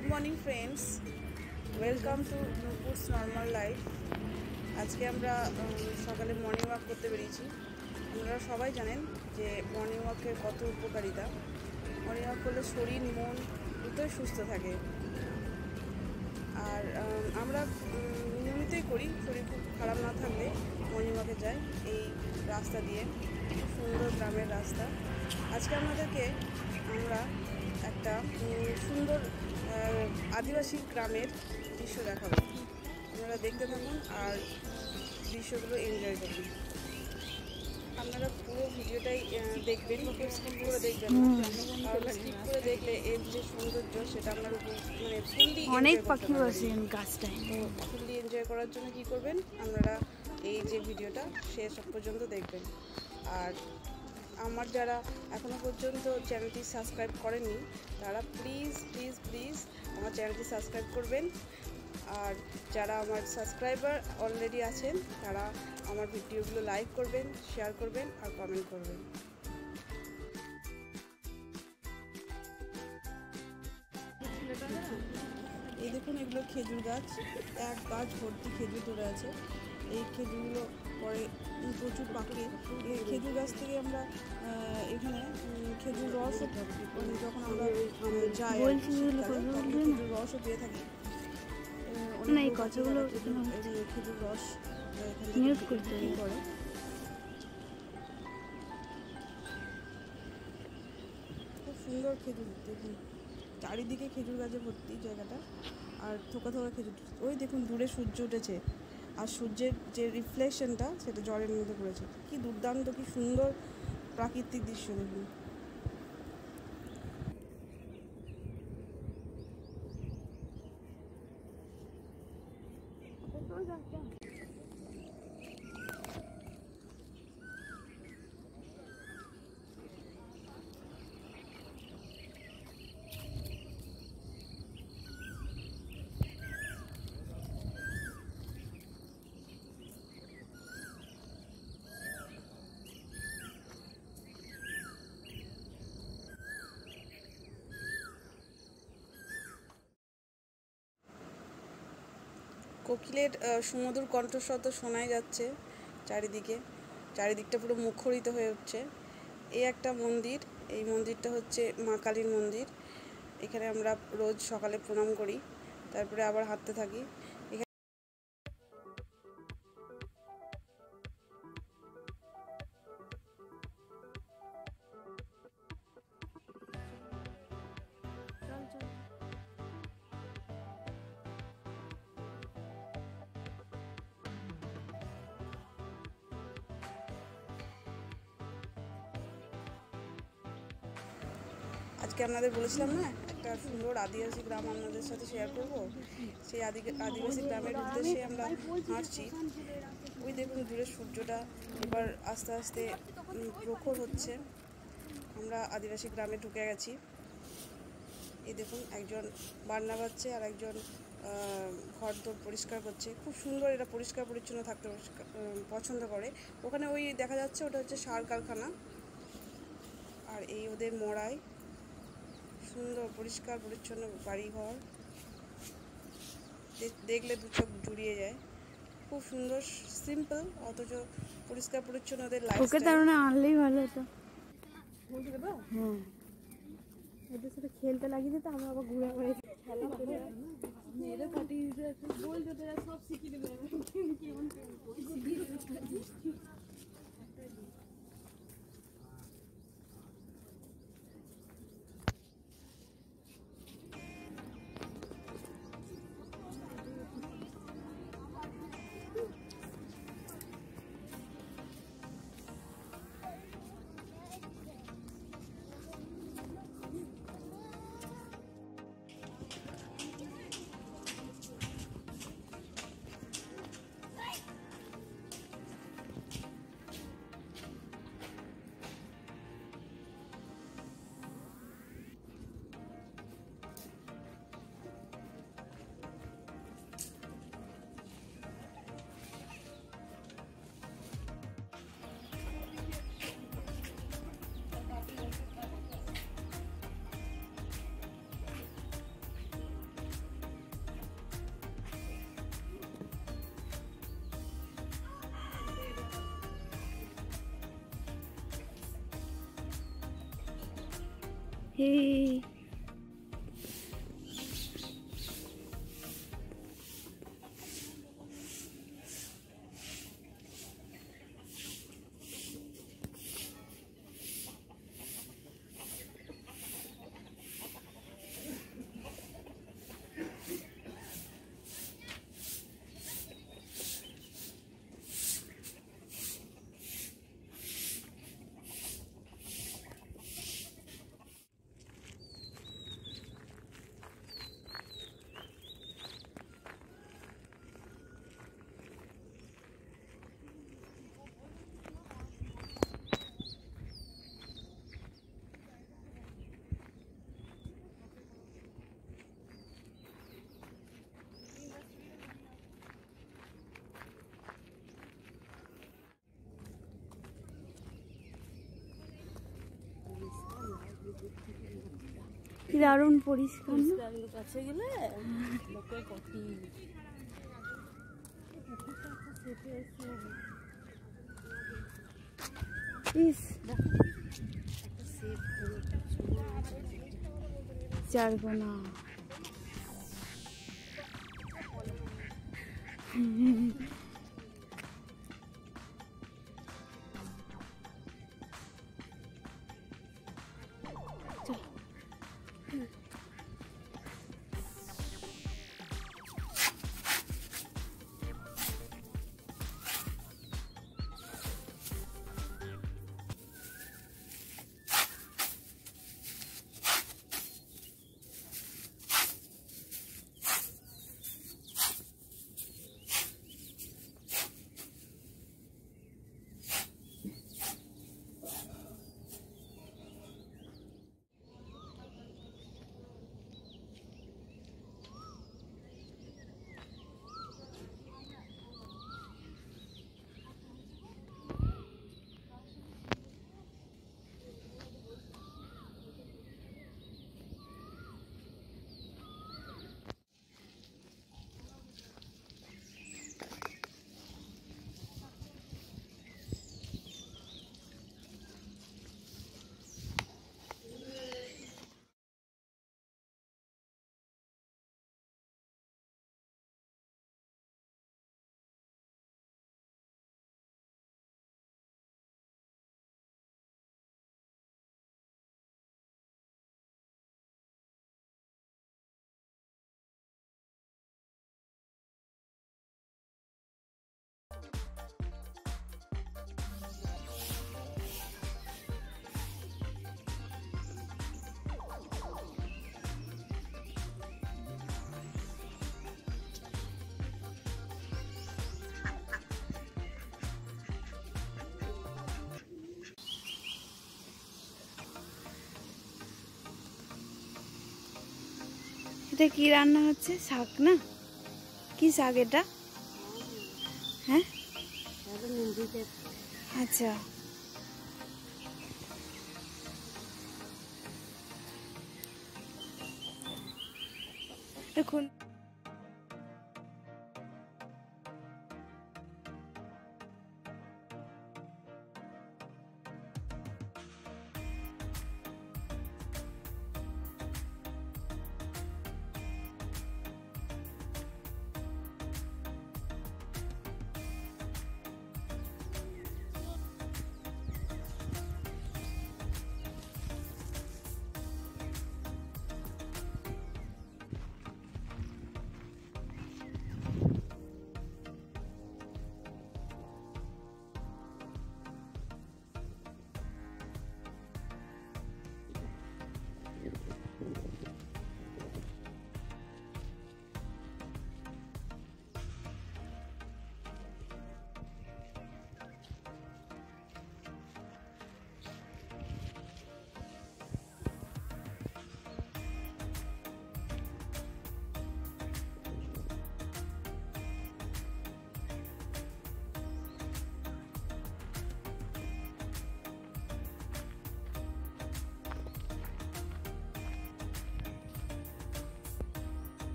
Good morning friends, welcome to Nupur's normal life. আজকে আমরা সকালে মর্নিং ওয়াক করতে বেরিয়েছি। আপনারা সবাই জানেন যে মর্নিং ওয়াকের কত উপকারিতা। মর্নিং ওয়াক করলে শরীর মন দুটোই সুস্থ থাকে। আর আমরা নিয়মিতই করি, শরীর খুব খারাপ না থাকলে মর্নিং ওয়াকে যাই এই রাস্তা দিয়ে, সুন্দর গ্রামের রাস্তা। আজকে আপনাদেরকে আমরা একটা সুন্দর আদিবাসী গ্রামের দৃশ্য দেখাবো। আপনারা দেখতে থাকুন আর দৃশ্যগুলো এনজয় করুন। আপনারা পুরো ভিডিওটাই দেখবেন, স্কিপ করে দেখবেন না, কারণ স্কিপ করে দেখলে এর যে সৌন্দর্য সেটা আপনার উপর মানে ফুললি অনেক পাখি বসেন গাছটায়। তো ফুললি এনজয় করার জন্য কি করবেন, আপনারা এই যে ভিডিওটা শেষ পর্যন্ত দেখবেন। আর আমার যারা এখনও পর্যন্ত চ্যানেলটি সাবস্ক্রাইব করেনি তারা প্লিজ প্লিজ প্লিজ আমার চ্যানেলটি সাবস্ক্রাইব করবেন। আর যারা আমার সাবস্ক্রাইবার অলরেডি আছেন তারা আমার ভিডিওগুলো লাইক করবেন, শেয়ার করবেন আর কমেন্ট করবেন। এই দেখুন, এগুলো খেজুর গাছ, এক গাছ ভর্তি খেজুর ধরে আছে। এই খেজুরগুলো পরে প্রচুর পাকে। এই খেজুর গাছ থেকে আমরা এখানে খেজুর রস যখন আমরা যাই খেজুর রসও পেয়ে থাকি। খেজুর রস করে খুব সুন্দর খেজুর, দেখুন চারিদিকে খেজুর গাছে ভর্তি জায়গাটা, আর থোকা থোকা খেজুর। ওই দেখুন দূরে সূর্য উঠেছে, আর সূর্যের যে রিফ্লেকশনটা সেটা জলের মধ্যে পড়েছে। কি দুর্দান্ত, কি সুন্দর প্রাকৃতিক দৃশ্য দেখুন। কোকিলের সুমধুর কণ্ঠস্বর তো শোনাই যাচ্ছে চারিদিকটা পুরো মুখরিত হয়ে উঠছে। এই একটা মন্দির, এই মন্দিরটা হচ্ছে মা কালীর মন্দির। এখানে আমরা রোজ সকালে প্রণাম করি, তারপরে আবার হাঁটতে থাকি। আজকে আপনাদের বলেছিলাম না একটা সুন্দর আদিবাসী গ্রাম আপনাদের সাথে শেয়ার করব। সেই আদিবাসী গ্রামের উদ্দেশ্যে আমরা হাঁটছি। ওই দেখুন দূরে সূর্যটা এবার আস্তে আস্তে প্রখর হচ্ছে। আমরা আদিবাসী গ্রামে ঢুকে গেছি। এই দেখুন একজন বান্না বাজছে আর একজন ঘর দোর পরিষ্কার করছে। খুব সুন্দর, এরা পরিষ্কার পরিচ্ছন্ন থাকতে পছন্দ করে। ওখানে ওই দেখা যাচ্ছে ওটা হচ্ছে সার কারখানা, আর এই ওদের মড়াই। সুন্দর পরিষ্কার পরিচ্ছন্ন বাড়িঘর, দেখলে দু চোখ জুড়িয়ে যায়। খুব সুন্দর, সিম্পল অথচ পরিষ্কার পরিচ্ছন্ন ওদের লাইফস্টাইল। আনলেই ভালো হতো। হ্যাঁ, এদের সাথে খেলতে লাগিয়ে দিতে, আমরা আবার ঘুরে ঘুরে খেলা করে সব শিখিয়ে দেবে। এই কি দারুণ পরিষ্কার না? কাছে গেলে লোকের পটি ইস চারকোনা এটা কি রান্না হচ্ছে? শাক না? কি শাক এটা? হ্যাঁ আচ্ছা দেখুন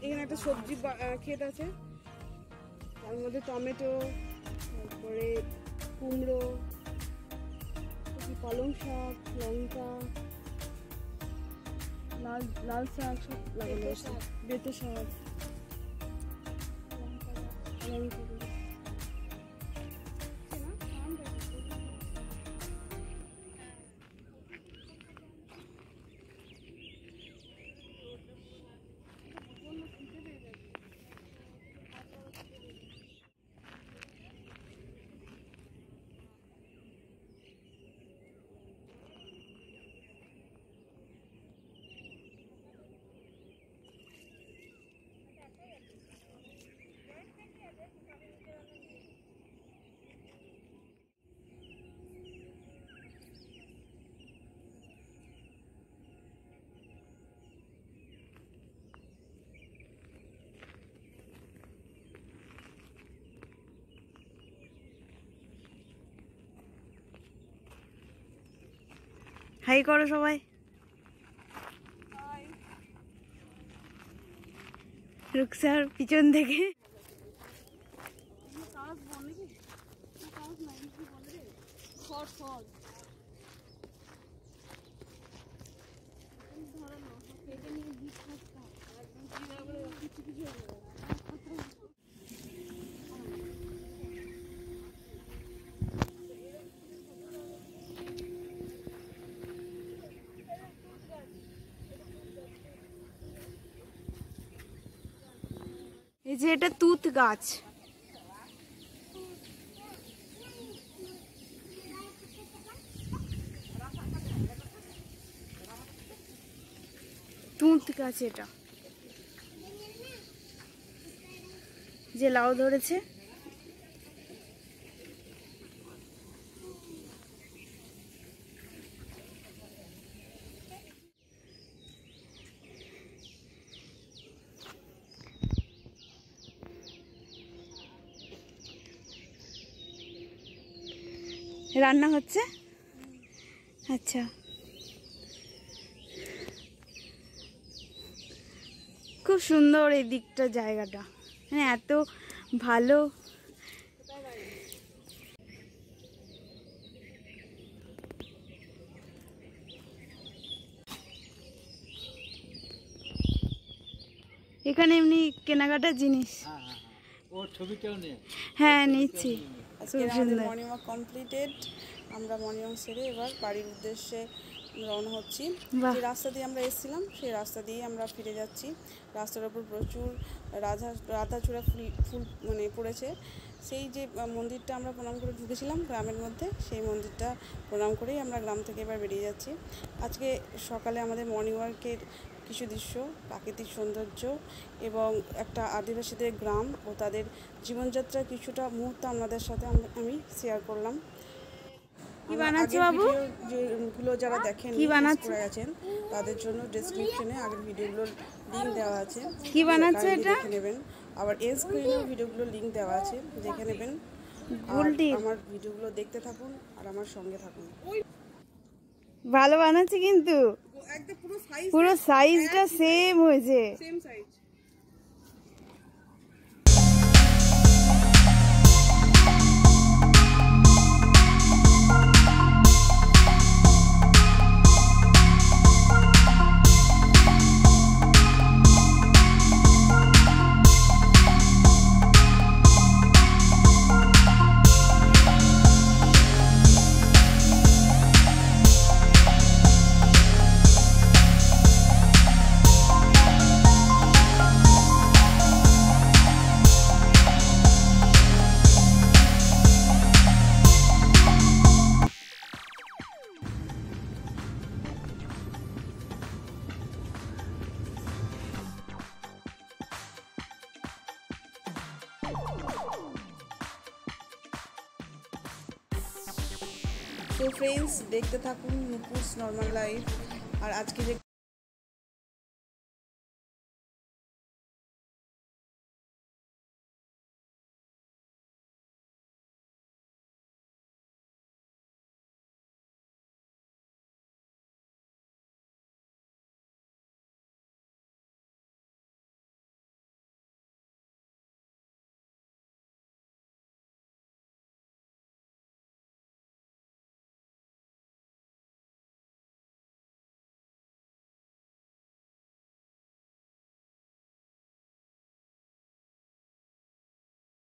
এখানে একটা সবজি ক্ষেত আছে, তার মধ্যে টমেটো, তারপরে কুমড়ো, পালং শাক, লঙ্কা, লাল শাক সব লাগানো আছে, বেঁটে শাক, লঙ্কা। হাই করো সবাই। রুকসার পিছন থেকে এই যে এটা তুত গাছ। তুত গাছ এটা, যে লাউ ধরেছে। রান্না হচ্ছে, আচ্ছা। খুব সুন্দর এই দিকটা, জায়গাটা মানে এত ভালো। এখানে এমনি কেনাকাটার জিনিস। হ্যাঁ নিচ্ছি। আজকে আমাদের মর্নিং ওয়াক কমপ্লিটেড। আমরা মর্নিং ওয়াক সেরে এবার বাড়ির উদ্দেশ্যে রওনা হচ্ছি। যে রাস্তা দিয়ে আমরা এসেছিলাম সেই রাস্তা দিয়ে আমরা ফিরে যাচ্ছি। রাস্তার ওপর প্রচুর রাধাচূড়া ফুল মানে পড়েছে। সেই যে মন্দিরটা আমরা প্রণাম করে ঢুকেছিলাম গ্রামের মধ্যে, সেই মন্দিরটা প্রণাম করেই আমরা গ্রাম থেকে এবার বেরিয়ে যাচ্ছি। আজকে সকালে আমাদের মর্নিং ওয়াকের কিছু দৃশ্য, প্রাকৃতিক সৌন্দর্য এবং একটা আদিবাসীদের গ্রাম ও তাদের জীবনযাত্রার কিছুটা মুহূর্ত আপনাদের সাথে আমি শেয়ার করলাম। কি বানাচ্ছো বাবু? যেগুলো যারা দেখেন করে গেছেন তাদের জন্য ডেসক্রিপশনে আগের ভিডিওগুলোর লিঙ্ক দেওয়া আছে, কি বানাচ্ছো এটা দেখে নেবেন। আবার এন্ড স্ক্রিনেও ভিডিওগুলোর লিঙ্ক দেওয়া আছে, দেখে নেবেন। আমার ভিডিওগুলো দেখতে থাকুন আর আমার সঙ্গে থাকুন। ভালো বানাচ্ছে কিন্তু একদম পুরো সাইজটা সেম হয়েছে। Same size. তো ফ্রেন্ডস, দেখতে থাকুন নুপুরস নর্মাল লাইফ। আর আজকে যে